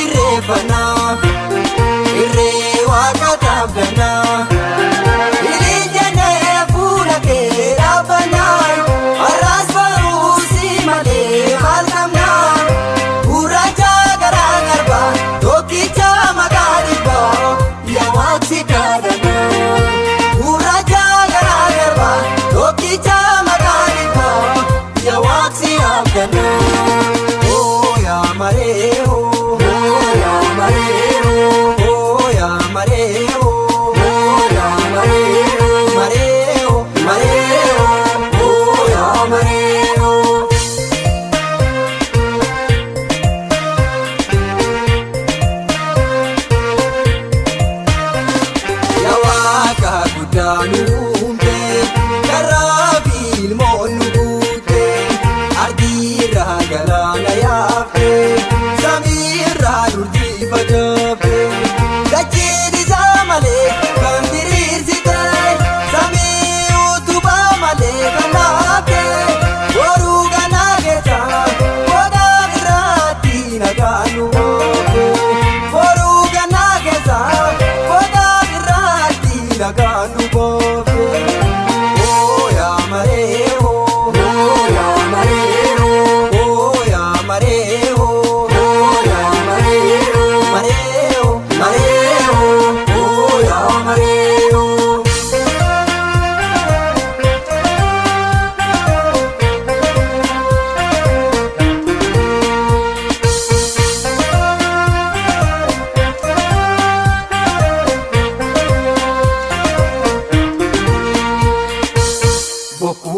irreeffana irree waaqa taabdana ilijjane fuula kee dhaabbana arraas baruu si malee maal qabna gurraacha garaa garba tokkicha maqaa dhibba yaa waaqsi kaadhana gurraacha garaa garba tokkicha maqaa dhibba yaa waaqsi abdana.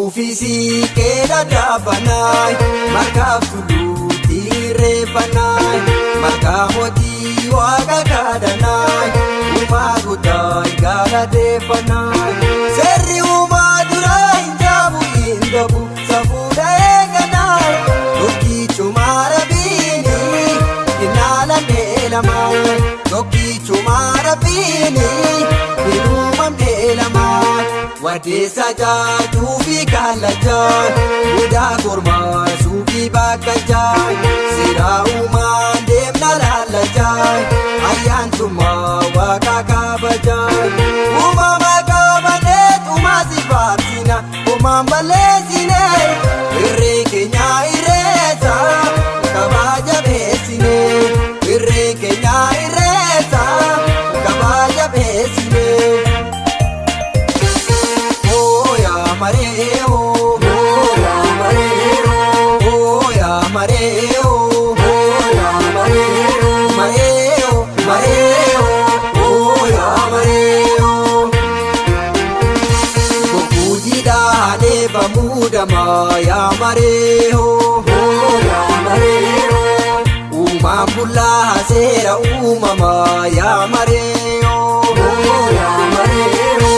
Ufisi keeda daabanay markaaf tuluuti reebanay markaa mootii waaqa kaadhanay uumaa guddaay gaalateeffanay seerri uumaa duraa hin jaabu hin dhabu safuudha eeganay tokkichumaa rabbiini hinaalamnee lamaa tokkichumaa rabbiini hinuumamnee lamaa. Wadeessa jaajuu fi kaalajaa mudaa kormaa suufi bakka jaa seeraa uumaan deemna laalajaa ayyaantummaa waaqa kabajaa uumama kabanee tumaa si faarsina uumaan balleessine irree keenya irreessa kabaja beessine irree keenya irreessa kabaja beessine. Ya mareho, ya mareho, umam bulla sera umama ya mareho, ya mareho,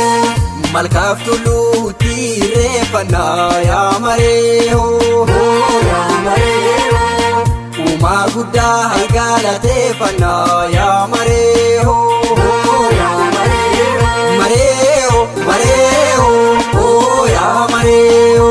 malkaf tulu tire pana ya mareho, ya mareho, uma gudda haigala te pana ya mareho, ya mareho, mareho, mareho, oh ya mareho.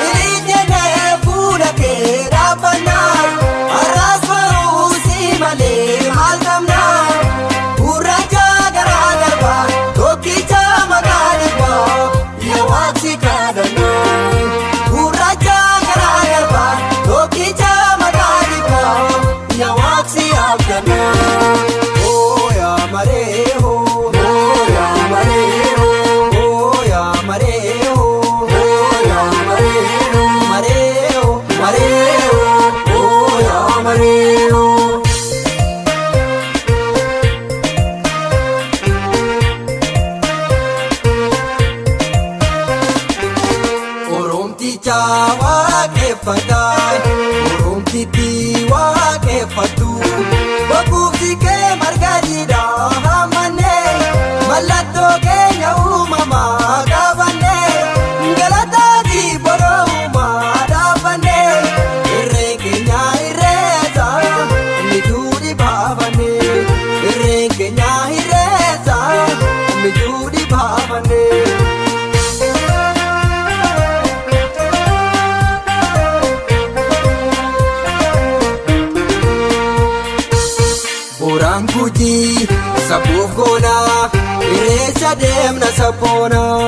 Ilijjane fuula kee dhaabbana arraas baruu si malee maal qabna gurraacha garaa garba tokkicha maqaa dhibba yaa waaqsi kaadhana gurraacha garaa garba tokkicha maqaa dhibba yaa waaqsi abdana. Oh yaa mareeho, oh yaa mareeho, oh yaa mareeho. Oromtitti waaqeffatu bakkuufsi kee marga jiidhaa hammanee mallattoo keenya uumamaa. miti sabuuf goona irreecha deemna sabboona.